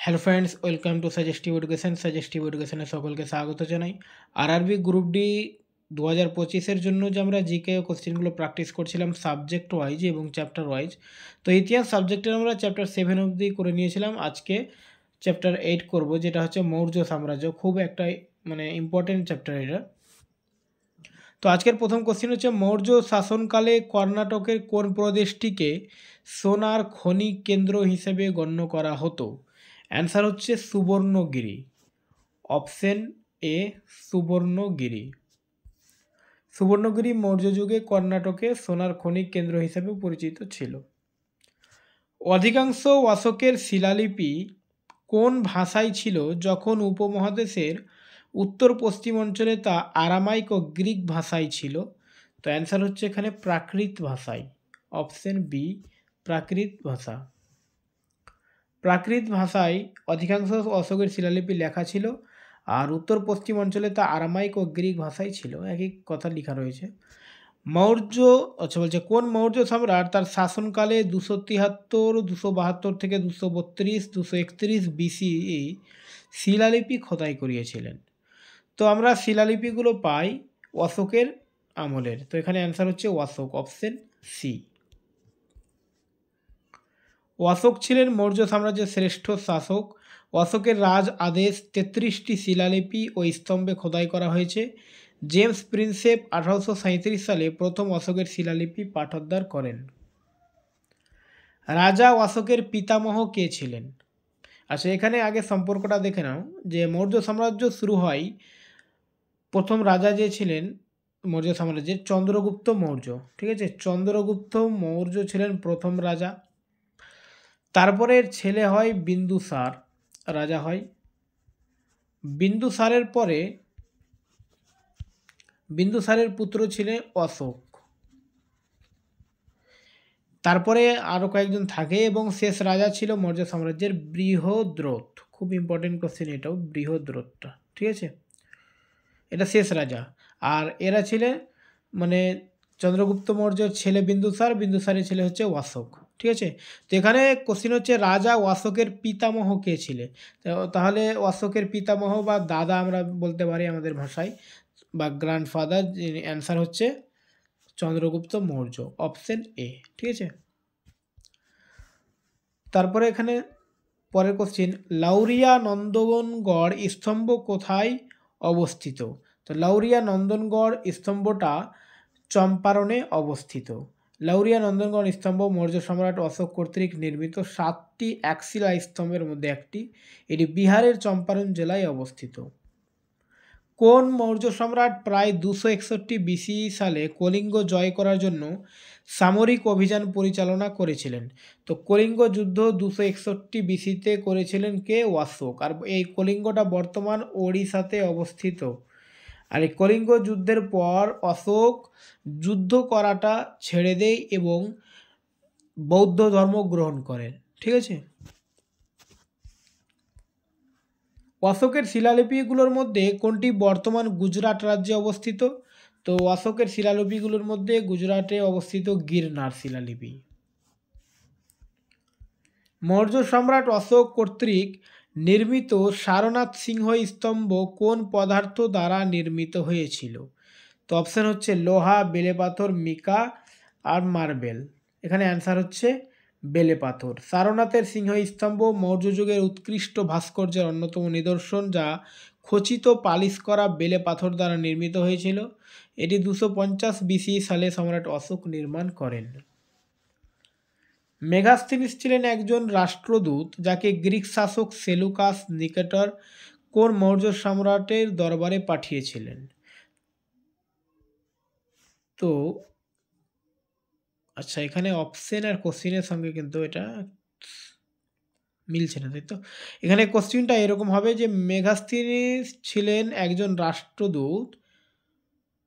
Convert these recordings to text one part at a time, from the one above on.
Hello friends, welcome to suggestive education. Suggestive এডুকেশনে সকলকে স্বাগত জানাই। আরআরবি গ্রুপ ডি 2025-এর জন্য যে আমরা জিকে কোশ্চেনগুলো প্র্যাকটিস করছিলাম সাবজেক্ট ওয়াইজ এবং চ্যাপ্টার ওয়াইজ। তো ইতিহাস সাবজেক্টের আমরা চ্যাপ্টার 7 অবধি করে নিয়েছিলাম। আজকে চ্যাপ্টার 8 করব, যেটা হচ্ছে মৌর্য সাম্রাজ্য। খুব একটা ইম্পর্টেন্ট চ্যাপ্টার এটা। তো আজকের প্রথম কোশ্চেন হচ্ছে, মৌর্য শাসনকালে কর্ণাটকের কোন প্রদেশটিকে সোনার খনি কেন্দ্র হিসেবে গণ্য করা হতো? অ্যান্সার হচ্ছে সুবর্ণগিরি। Option A সুবর্ণগিরি। সুবর্ণগিরি মৌর্য যুগে কর্ণাটকে সোনার খনি কেন্দ্র হিসেবে পরিচিত ছিল। অধিকাংশ অশোকের শিলালিপি কোন ভাষায় ছিল যখন উপমহাদেশের উত্তর পশ্চিম অঞ্চলে তা আরামাইক ও গ্রিক ভাষায় ছিল? তো অ্যান্সার হচ্ছে এখানে প্রাকৃত ভাষায়। অপশন বি প্রাকৃত ভাষা। প্রাকৃত ভাষায় অধিকাংশ অশোকের শিলালিপি লেখা ছিল, আর উত্তর পশ্চিম অঞ্চলে তা আরামাইক ও গ্রিক ভাষায় ছিল। একই কথা লেখা রয়েছে। মৌর্য বলছে কোন মৌর্য সম্রাট তার শাসনকালে 273, 272 থেকে 232, 231 BCE শিলালিপি খোদাই করিয়েছিলেন? তো আমরা শিলালিপিগুলো পাই অশোকের আমলের। তো এখানে অ্যান্সার হচ্ছে অশোক। Option C. অশোক ছিলেন মৌর্য সাম্রাজ্যের শ্রেষ্ঠ শাসক। অশোকের রাজ আদেশ 33টি শিলালিপি ও স্তম্ভে খোদাই করা হয়েছে। জেমস প্রিন্সেপ 1837 সালে প্রথম অশোকের শিলালিপি পাঠোদ্ধার করেন। রাজা অশোকের পিতামহ কে ছিলেন? আচ্ছা, এখানে আগে সম্পর্কটা দেখে নাও যে মৌর্য সাম্রাজ্য শুরু হয়, প্রথম রাজা যে ছিলেন মৌর্য সাম্রাজ্যের চন্দ্রগুপ্ত মৌর্য। ঠিক আছে, চন্দ্রগুপ্ত মৌর্য ছিলেন প্রথম রাজা। তারপরে ছেলে হয় বিন্দুসার, রাজা হয়। বিন্দুসারের পরে বিন্দুসারের পুত্র ছিলেন অশোক। তারপরে আরও কয়েকজন থাকে এবং শেষ রাজা ছিল মৌর্য সাম্রাজ্যের বৃহদ্রথ। খুব ইম্পর্টেন্ট কোশ্চেন এটাও, বৃহদ্রথটা। ঠিক আছে, এটা শেষ রাজা। আর এরা ছিলেন চন্দ্রগুপ্ত মৌর্যের ছেলে বিন্দুসার, বিন্দুসারের ছেলে হচ্ছে অশোক। ঠিক আছে, তো এখানে কোশ্চেন হচ্ছে রাজা অশোকের পিতামহ কে ছিলেন? তাহলে অশোকের পিতামহ বা দাদা আমরা বলতে পারি আমাদের ভাষায়, বা গ্র্যান্ডফাদার। অ্যান্সার হচ্ছে চন্দ্রগুপ্ত মৌর্য। Option A. ঠিক আছে, তারপরে এখানে পরের কোশ্চেন, লাউরিয়া নন্দনগড় স্তম্ভ কোথায় অবস্থিত? তো লাউরিয়া নন্দনগড় স্তম্ভটা চম্পারণে অবস্থিত। লাউরিয়া নন্দনগড় স্তম্ভ মৌর্য সম্রাট অশোক কর্তৃক নির্মিত 7টি একশিলা স্তম্ভের মধ্যে একটি। এটি বিহারের চম্পারণ জেলায় অবস্থিত। কোন মৌর্য সম্রাট প্রায় 261 BCE সালে কলিঙ্গ জয় করার জন্য সামরিক অভিযান পরিচালনা করেছিলেন? তো কলিঙ্গ যুদ্ধ 261 BCতে করেছিলেন কে? অশোক। আর এই কলিঙ্গটা বর্তমান ওড়িশাতে অবস্থিত। আর এই কলিঙ্গ যুদ্ধের পর অশোক যুদ্ধ করাটা ছেড়ে দেয় এবং বৌদ্ধ ধর্ম গ্রহণ করেন। ঠিক আছে, অশোকের শিলালিপিগুলোর মধ্যে কোনটি বর্তমান গুজরাট রাজ্যে অবস্থিত? তো অশোকের শিলালিপিগুলোর মধ্যে গুজরাটে অবস্থিত গিরনার শিলালিপি। মৌর্য সম্রাট অশোক কর্তৃক নির্মিত সারনাথ সিংহ স্তম্ভ কোন পদার্থ দ্বারা নির্মিত হয়েছিল? তো অপশান হচ্ছে লোহা, বেলে পাথর, মিকা আর মার্বেল। এখানে অ্যান্সার হচ্ছে বেলে পাথর। সারনাথের সিংহ স্তম্ভ মৌর্য যুগের উৎকৃষ্ট ভাস্কর্যের অন্যতম নিদর্শন, যা খচিত পালিশ করা বেলে পাথর দ্বারা নির্মিত হয়েছিল। এটি 250 BCE সালে সম্রাট অশোক নির্মাণ করেন। মেগাস্থিনিস ছিলেন একজন রাষ্ট্রদূত যাকে গ্রিক শাসক সেলুকাস নিকেটর কোন মৌর্য সম্রাটের দরবারে পাঠিয়েছিলেন? তো আচ্ছা, এখানে অপশন আর কোশ্চিনের সঙ্গে কিন্তু এটা মিলছে না, তাই তো? এখানে কোশ্চিনটা এরকম হবে যে মেগাস্থিনিস ছিলেন একজন রাষ্ট্রদূত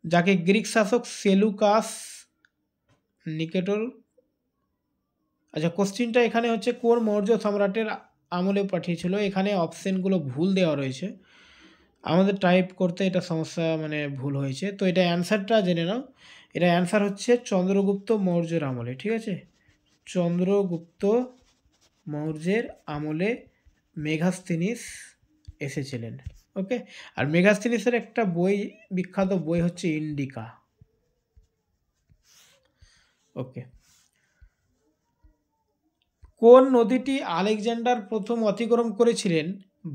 যাকে গ্রিক শাসক সেলুকাস নিকেটর। আচ্ছা, কোশ্চিনটা এখানে হচ্ছে কোন মৌর্য সম্রাটের আমলে পাঠিয়েছিল। এখানে অপশনগুলো ভুল দেওয়া রয়েছে, আমাদের টাইপ করতে এটা সমস্যা ভুল হয়েছে। তো এটা অ্যান্সারটা জেনে নাও। এটা অ্যান্সার হচ্ছে চন্দ্রগুপ্ত মৌর্যের আমলে। ঠিক আছে, চন্দ্রগুপ্ত মৌর্যের আমলে মেগাস্থিনিস এসেছিলেন। ওকে, আর মেগাস্থিনিসের একটা বই, বিখ্যাত বই হচ্ছে ইন্ডিকা। ওকে, কোন নদীটি আলেকজান্ডার প্রথম অতিক্রম করেছিলেন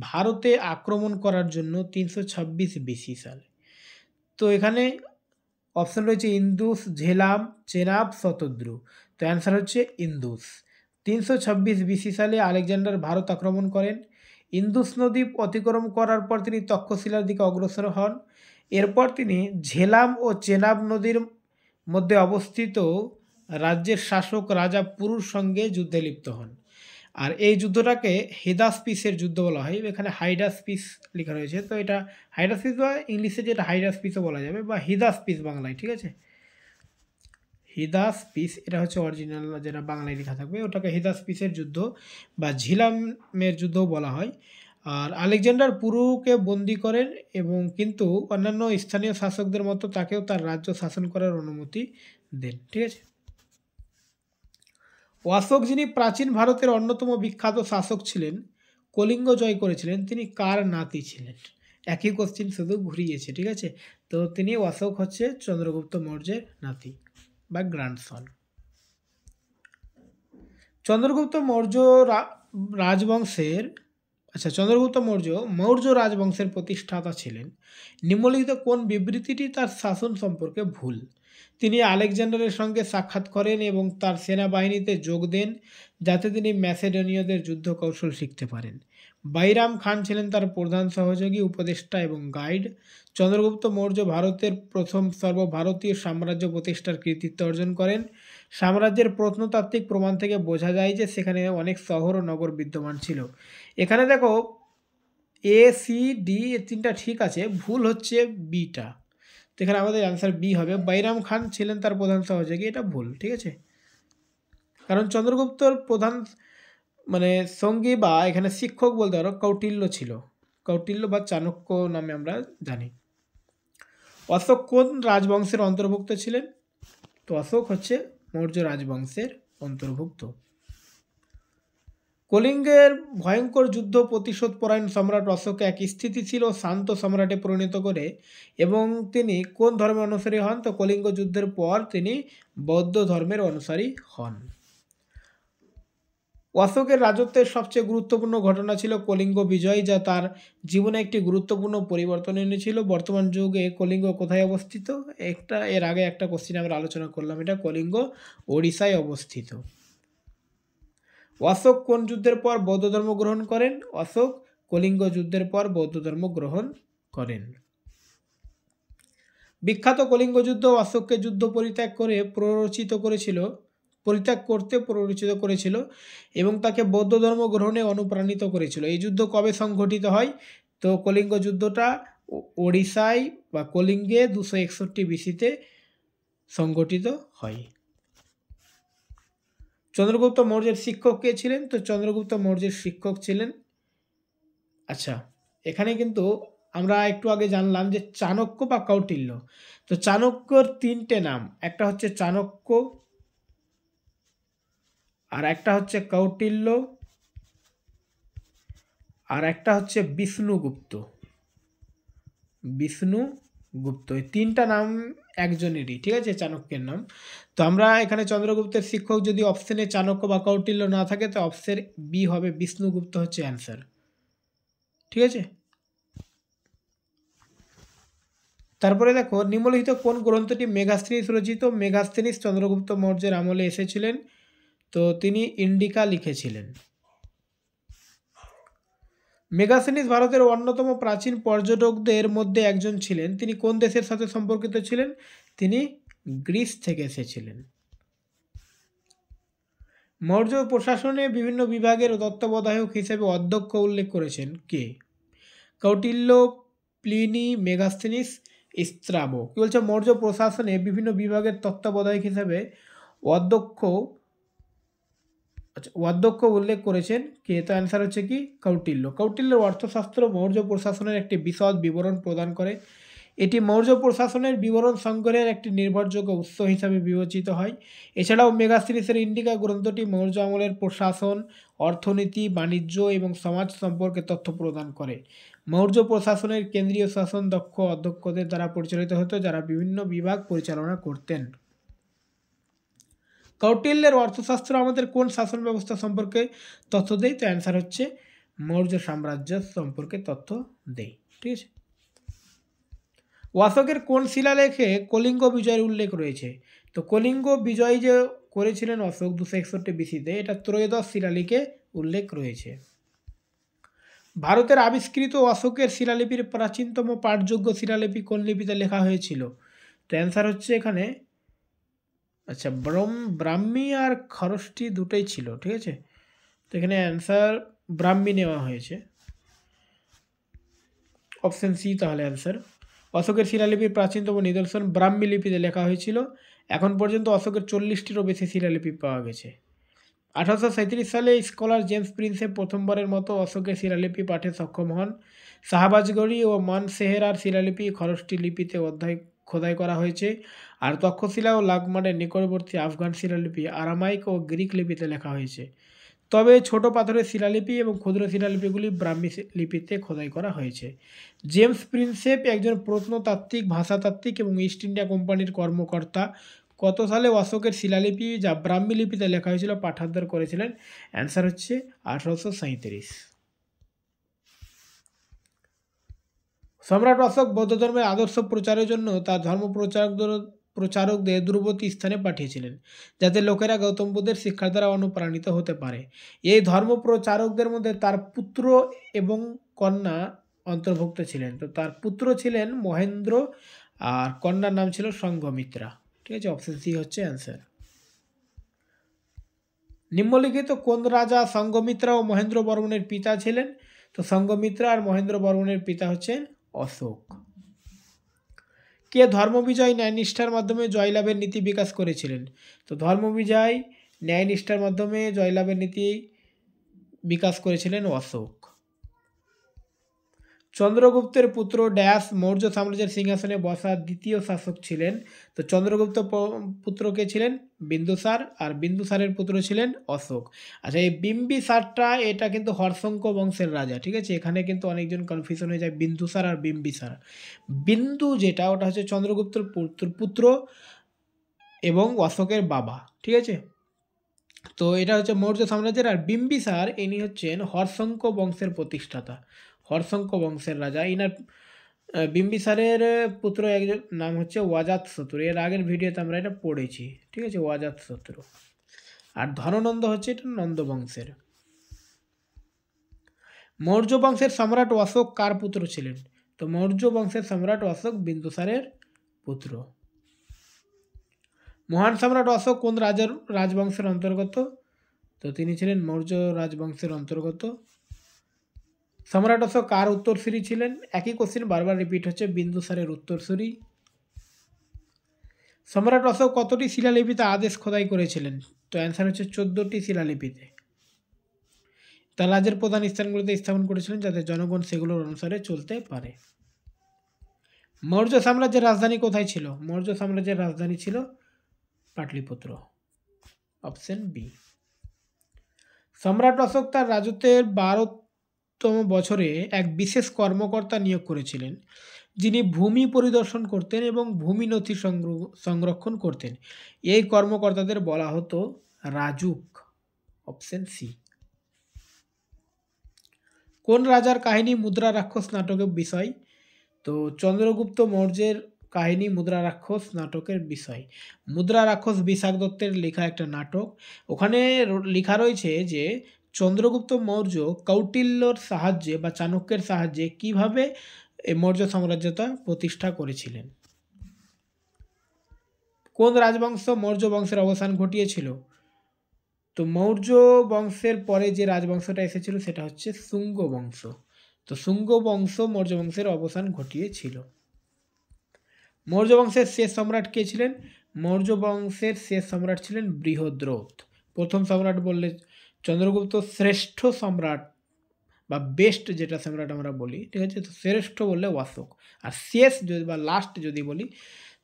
ভারতে আক্রমণ করার জন্য 326 বিসি সালে? তো এখানে অপশন রয়েছে ইন্দুস, ঝেলাম, চেনাব, শতদ্রু। তো অ্যান্সার হচ্ছে ইন্দুস। 326 বিসি সালে আলেকজান্ডার ভারত আক্রমণ করেন। ইন্দুস নদী অতিক্রম করার পর তিনি তক্ষশিলার দিকে অগ্রসর হন। এরপর তিনি ঝেলাম ও চেনাব নদীর মধ্যে অবস্থিত রাজ্যের শাসক রাজা পুরুর সঙ্গে যুদ্ধে লিপ্ত হন। আর এই যুদ্ধটাকে হিদাসপিসের যুদ্ধ বলা হয়। এখানে হাইডাসপিস লেখা রয়েছে, তো এটা হাইডাসপিস বা ইংলিশে যেটা হাইডাসপিসও বলা যাবে, বা হিদাসপিস বাংলায়, ঠিক আছে। হিদাসপিস এটা হচ্ছে অরিজিনাল যেটা বাংলায় লেখা থাকবে, ওটাকে হিদাসপিসের যুদ্ধ বা ঝিলামের যুদ্ধও বলা হয়। আর আলেকজান্ডার পুরুকে বন্দি করেন এবং কিন্তু অন্যান্য স্থানীয় শাসকদের মতো তাকেও তার রাজ্য শাসন করার অনুমতি দেন, ঠিক আছে। অশোক, যিনি প্রাচীন ভারতের অন্যতম বিখ্যাত শাসক ছিলেন, কলিঙ্গ জয় করেছিলেন, তিনি কার নাতি ছিলেন? একই কোশ্চিন, শুধু ঘুরিয়েছে, ঠিক আছে। তো তিনি অশোক হচ্ছে চন্দ্রগুপ্ত মৌর্যের নাতি বা গ্র্যান্ডসন। চন্দ্রগুপ্ত মৌর্য রাজবংশের চন্দ্রগুপ্ত মৌর্য রাজবংশের প্রতিষ্ঠাতা ছিলেন। নিম্নলিখিত কোন বিবৃতিটি তার শাসন সম্পর্কে ভুল? তিনি আলেকজান্ডারের সঙ্গে সাক্ষাৎ করেন এবং তার সেনাবাহিনীতে যোগ দেন যাতে তিনি ম্যাসেডোনীয়দের যুদ্ধ কৌশল শিখতে পারেন। বাইরাম খান ছিলেন তার প্রধান সহযোগী, উপদেষ্টা এবং গাইড। চন্দ্রগুপ্ত মৌর্য ভারতের প্রথম সর্বভারতীয় সাম্রাজ্য প্রতিষ্ঠার কৃতিত্ব অর্জন করেন। সাম্রাজ্যের প্রত্নতাত্ত্বিক প্রমাণ থেকে বোঝা যায় যে সেখানে অনেক শহর ও নগর বিদ্যমান ছিল। এখানে দেখো এ, সি, ডি এ তিনটা ঠিক আছে, ভুল হচ্ছে বিটা। তো এখানে আমাদের অ্যান্সার বি হবে। বাইরাম খান ছিলেন তার প্রধান সহযোগী, এটা ভুল, ঠিক আছে। কারণ চন্দ্রগুপ্তর প্রধান সঙ্গী বা এখানে শিক্ষক বলতে পারো কৌটিল্য ছিল। কৌটিল্য বা চাণক্য নামে আমরা জানি। অশোক কোন রাজবংশের অন্তর্ভুক্ত ছিলেন? তো অশোক হচ্ছে মৌর্য রাজবংশের অন্তর্ভুক্ত। কলিঙ্গের ভয়ঙ্কর যুদ্ধ প্রতিশোধ পরায়ণ সম্রাট অশোক এক স্থিতিশীল ও শান্ত সম্রাটে পরিণত করে এবং তিনি কোন ধর্মের অনুসারী হন? তো কলিঙ্গ যুদ্ধের পর তিনি বৌদ্ধ ধর্মের অনুসারী হন। অশোকের রাজত্বের সবচেয়ে গুরুত্বপূর্ণ ঘটনা ছিল কলিঙ্গ বিজয়, যা তার জীবনে একটি গুরুত্বপূর্ণ পরিবর্তন এনেছিল। বর্তমান যুগে কলিঙ্গ কোথায় অবস্থিত? এর আগে একটা কোশ্চিন আমরা আলোচনা করলাম, এটা কলিঙ্গ ওড়িশায় অবস্থিত। অশোক কোন যুদ্ধের পর বৌদ্ধ ধর্ম গ্রহণ করেন? অশোক কলিঙ্গ যুদ্ধের পর বৌদ্ধ ধর্ম গ্রহণ করেন। বিখ্যাত কলিঙ্গ যুদ্ধ অশোককে যুদ্ধ পরিত্যাগ করতে প্ররোচিত করেছিল এবং তাকে বৌদ্ধ ধর্ম গ্রহণে অনুপ্রাণিত করেছিল। এই যুদ্ধ কবে সংঘটিত হয়? তো কলিঙ্গ যুদ্ধটা ওড়িশায় বা কলিঙ্গে 261 বিসিতে সংঘটিত হয়। চন্দ্রগুপ্ত মৌর্যের শিক্ষক কে ছিলেন? তো চন্দ্রগুপ্ত মৌর্যের শিক্ষক ছিলেন, এখানে কিন্তু আমরা একটু আগে জানলাম যে চাণক্য বা কৌটিল্য। তো চাণক্যর তিনটে নাম, একটা হচ্ছে চাণক্য, আর একটা হচ্ছে কৌটিল্য, আর একটা হচ্ছে বিষ্ণুগুপ্ত। এই তিনটা নাম একজনেরই, ঠিক আছে, চাণক্যের নাম। তো আমরা এখানে চন্দ্রগুপ্তের শিক্ষক যদি অপশনে চাণক্য বা কৌটিল্য না থাকে তো অপশন বি হবে, বিষ্ণুগুপ্ত হচ্ছে অ্যান্সার, ঠিক আছে। তারপরে দেখো নিম্নলিখিত কোন গ্রন্থটি মেগাস্থিনিস রচিত? মেগাস্থিনিস চন্দ্রগুপ্ত মৌর্যের আমলে এসেছিলেন, তো তিনি ইন্ডিকা লিখেছিলেন। মেগাস্থিনিস ভারতের অন্যতম প্রাচীন পর্যটকদের মধ্যে একজন ছিলেন। তিনি কোন দেশের সাথে সম্পর্কিত ছিলেন? তিনি গ্রিস থেকে এসেছিলেন। মৌর্য প্রশাসনে বিভিন্ন বিভাগের তত্ত্বাবধায়ক হিসেবে অধ্যক্ষ উল্লেখ করেছেন কে? Kautilya, Pliny, Megasthenes, Strabo. কি বলছে? মৌর্য প্রশাসনে বিভিন্ন বিভাগের তত্ত্বাবধায়ক হিসেবে অধ্যক্ষ উল্লেখ করেছেন কে? তো অ্যান্সার হচ্ছে কি? কৌটিল্য। কৌটিল্যের অর্থশাস্ত্র মৌর্য প্রশাসনের একটি বিশদ বিবরণ প্রদান করে। এটি মৌর্য প্রশাসনের বিবরণ সংগ্রহের একটি নির্ভরযোগ্য উৎস হিসাবে বিবেচিত হয়। এছাড়াও মেগাস্টিনিসের ইন্ডিকা গ্রন্থটি মৌর্য আমলের প্রশাসন, অর্থনীতি, বাণিজ্য এবং সমাজ সম্পর্কে তথ্য প্রদান করে। মৌর্য প্রশাসনের কেন্দ্রীয় শাসন দক্ষ অধ্যক্ষদের দ্বারা পরিচালিত হতো, যারা বিভিন্ন বিভাগ পরিচালনা করতেন। কৌটিল্যের অর্থশাস্ত্র আমাদের কোন শাসন ব্যবস্থা সম্পর্কে তথ্য দেয়? তো অ্যান্সার হচ্ছে মৌর্য সাম্রাজ্য সম্পর্কে তথ্য দেয়। ঠিক আছে। অশোকের কোন শিলালেখে কলিঙ্গ বিজয়ের উল্লেখ রয়েছে? তো কলিঙ্গ বিজয় যে করেছিলেন অশোক 261 বিসিতে, এটা ত্রয়োদশ শিলালেখে উল্লেখ রয়েছে। ভারতের আবিষ্কৃত অশোকের শিলালিপির প্রাচীনতম পাঠযোগ্য শিলালিপি কোন লিপিতে লেখা হয়েছিল? তো অ্যান্সার হচ্ছে এখানে আচ্ছা ব্রাহ্মী আর খরষ্টি দুটোই ছিল। ঠিক আছে, তো এখানে অ্যান্সার ব্রাহ্মী নেওয়া হয়েছে, অপশন সি তাহলে অ্যান্সার। অশোকের শিলালিপির প্রাচীনতম নিদর্শন ব্রাহ্মী লিপিতে লেখা হয়েছিল। এখন পর্যন্ত অশোকের 40টিরও বেশি শিলালিপি পাওয়া গেছে। 1837 সালে স্কলার জেমস প্রিন্সেপ প্রথমবারের মতো অশোকের শিলালিপি পাঠে সক্ষম হন। শাহবাজগড়ি ও মানসেহেরার শিলালিপি খরষ্টি লিপিতে খোদাই করা হয়েছে। আর তক্ষশিলা ও লাগমারের নিকটবর্তী আফগান শিলালিপি আরামাইক ও গ্রিক লিপিতে লেখা হয়েছে। তবে ছোট পাথরের শিলালিপি এবং ক্ষুদ্র শিলালিপিগুলি ব্রাহ্মী লিপিতে খোদাই করা হয়েছে। জেমস প্রিন্সেপ একজন প্রত্নতাত্ত্বিক, ভাষাতাত্ত্বিক এবং ইস্ট ইন্ডিয়া কোম্পানির কর্মকর্তা। কত সালে অশোকের শিলালিপি যা ব্রাহ্মী লিপিতে লেখা হয়েছিল পাঠান্তর করেছিলেন? অ্যান্সার হচ্ছে 1837। সম্রাট অশোক বৌদ্ধ ধর্মের আদর্শ প্রচারের জন্য তার ধর্ম প্রচারকদের দূরবর্তী স্থানে পাঠিয়েছিলেন, যাতে লোকেরা গৌতম বুদ্ধের শিক্ষার দ্বারা অনুপ্রাণিত হতে পারে। এই ধর্ম প্রচারকদের মধ্যে তার পুত্র এবং কন্যা অন্তর্ভুক্ত ছিলেন। তো তার পুত্র ছিলেন মহেন্দ্র আর কন্যার নাম ছিল সংঘমিত্রা। ঠিক আছে, অপশন সি হচ্ছে অ্যান্সার। নিম্নলিখিত কোন রাজা সংঘমিত্রা ও মহেন্দ্র বর্মনের পিতা ছিলেন? তো সংঘমিত্রা আর মহেন্দ্র বর্মনের পিতা হচ্ছেন অশোক। কে ধর্মবিজয় ন্যায়নিষ্ঠার মাধ্যমে জয়লাভের নীতি বিকাশ করেছিলেন? তো ধর্মবিজয় ন্যায়নিষ্ঠার মাধ্যমে জয়লাভের নীতি বিকাশ করেছিলেন অশোক। চন্দ্রগুপ্তের পুত্র ড্যাশ মৌর্য সাম্রাজ্যের সিংহাসনে বসা দ্বিতীয় শাসক ছিলেন? তো চন্দ্রগুপ্ত পুত্র কে ছিলেন? বিন্দুসার, আর বিন্দুসারের পুত্র ছিলেন অশোক। আচ্ছা, এই বিম্বিসারটা এটা কিন্তু হর্ষঙ্ক বংশের রাজা। ঠিক আছে, এখানে কিন্তু অনেকজন কনফিউশন হয়ে যায় বিন্দুসার আর বিম্বিসার। বিন্দু যেটা ওটা হচ্ছে চন্দ্রগুপ্তের পুত্র এবং অশোকের বাবা। ঠিক আছে, তো এটা হচ্ছে মৌর্য সাম্রাজ্যের। আর বিম্বিসার ইনি হচ্ছেন হর্ষঙ্ক বংশের প্রতিষ্ঠাতা, হর্ষঙ্ক বংশের রাজা। ইনার বিম্বিসারের পুত্র একজন নাম হচ্ছে অজাতশত্রু। এর আগের ভিডিওতে আমরা এটা পড়েছি। ঠিক আছে, অজাতশত্রু। আর ধননন্দ হচ্ছে এটা নন্দ বংশের। মৌর্য বংশের সম্রাট অশোক কার পুত্র ছিলেন? তো মৌর্য বংশের সম্রাট অশোক বিন্দুসারের পুত্র। মহান সম্রাট অশোক কোন রাজবংশের অন্তর্গত? তো তিনি ছিলেন মৌর্য রাজবংশের অন্তর্গত। সম্রাট অশোক কার উত্তরসূরি ছিলেন? একই কোশ্চেন বারবার রিপিট হচ্ছে, বিন্দুসারের উত্তরসূরি। সম্রাট অশোক কতটি শিলালিপিতে আদেশ খোদাই করেছিলেন? তো অ্যান্সার হচ্ছে 14টি শিলালিপিতে। তার রাজ্যের প্রধান স্থানগুলিতে স্থাপন করেছিলেন, যাতে জনগণ সেগুলোর অনুসারে চলতে পারে। মৌর্য সাম্রাজ্যের রাজধানী কোথায় ছিল? মৌর্য সাম্রাজ্যের রাজধানী ছিল পাটলিপুত্র, অপশন বি। সম্রাট অশোক তার রাজত্বের 12তম বছরে এক বিশেষ কর্মকর্তা নিয়োগ করেছিলেন, যিনি ভূমি পরিদর্শন করতেন এবং ভূমি নথি সংরক্ষণ করতেন। এই কর্মকর্তাদের বলা হতো রাজুক, অপশন সি। কোন রাজার কাহিনী মুদ্রা রাক্ষস নাটকের বিষয়? তো চন্দ্রগুপ্ত মৌর্যের কাহিনী মুদ্রা রাক্ষস নাটকের বিষয়। মুদ্রা রাক্ষস বিশাখ দত্তের লেখা একটা নাটক। ওখানে লেখা রয়েছে যে চন্দ্রগুপ্ত মৌর্য কৌটিল্যর সাহায্যে বা চাণক্যের সাহায্যে কিভাবে মৌর্য সাম্রাজ্যটা প্রতিষ্ঠা করেছিলেন। কোন রাজবংশ মৌর্য বংশের অবসান ঘটিয়েছিল? তো মৌর্য বংশের পরে যে রাজবংশটা এসেছিল সেটা হচ্ছে শুঙ্গ বংশ। তো শুঙ্গ বংশ মৌর্য বংশের অবসান ঘটিয়েছিল। মৌর্য বংশের শেষ সম্রাট কে ছিলেন? মৌর্য বংশের শেষ সম্রাট ছিলেন বৃহদ্রথ। প্রথম সম্রাট বললে চন্দ্রগুপ্ত শ্রেষ্ঠ সম্রাট বা বেস্ট যেটা সম্রাট আমরা বলি, ঠিক আছে? তো শ্রেষ্ঠ বললে অশোক, আর শেষ যদি বা লাস্ট যদি বলি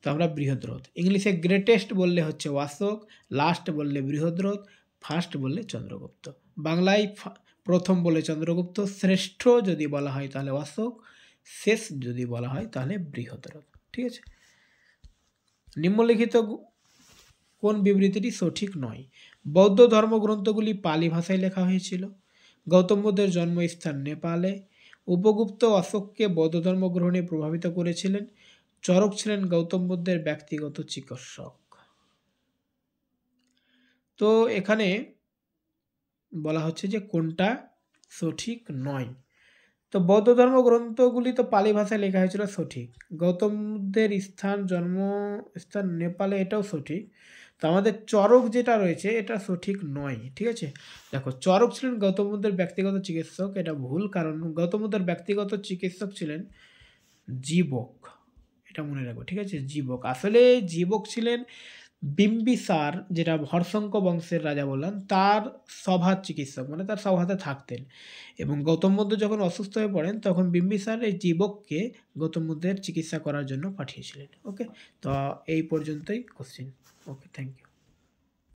তো আমরা বৃহদ্রথ। ইংলিশে গ্রেটেস্ট বললে হচ্ছে অশোক, লাস্ট বললে বৃহদ্রথ, ফার্স্ট বললে চন্দ্রগুপ্ত। বাংলায় প্রথম বলে চন্দ্রগুপ্ত, শ্রেষ্ঠ যদি বলা হয় তাহলে অশোক, শেষ যদি বলা হয় তাহলে বৃহদ্রথ। ঠিক আছে? নিম্নলিখিত কোন বিবৃতিটি সঠিক নয়? বৌদ্ধ ধর্মগ্রন্থগুলি পালি ভাষায় লেখা হয়েছিল। গৌতম বুদ্ধের জন্মস্থান নেপালে। উপগুপ্ত অশোককে বৌদ্ধ ধর্ম গ্রহণে প্রভাবিত করেছিলেন। চরক ছিলেন গৌতম বুদ্ধের ব্যক্তিগত চিকিৎসক। তো এখানে বলা হচ্ছে যে কোনটা সঠিক নয়। তো বৌদ্ধ ধর্ম গ্রন্থগুলি তো পালি ভাষায় লেখা হয়েছিল, সঠিক। গৌতম বুদ্ধের জন্মস্থান নেপালে, এটাও সঠিক। তো আমাদের চরক যেটা রয়েছে এটা সঠিক নয়। ঠিক আছে? দেখো, চরক ছিলেন গৌতম বুদ্ধের ব্যক্তিগত চিকিৎসক, এটা ভুল, কারণ গৌতম বুদ্ধের ব্যক্তিগত চিকিৎসক ছিলেন জীবক, এটা মনে রাখবো। ঠিক আছে? জীবক, আসলে জীবক ছিলেন বিম্বিসার, যেটা হর্ষঙ্ক বংশের রাজা বললাম, তার সভার চিকিৎসক, মানে তার সভাতে থাকতেন। এবং গৌতম বুদ্ধ যখন অসুস্থ হয়ে পড়েন তখন বিম্বিসার এই জীবককে গৌতম বুদ্ধের চিকিৎসা করার জন্য পাঠিয়েছিলেন। ওকে, তো এই পর্যন্তই কোশ্চেন। Okay, thank you.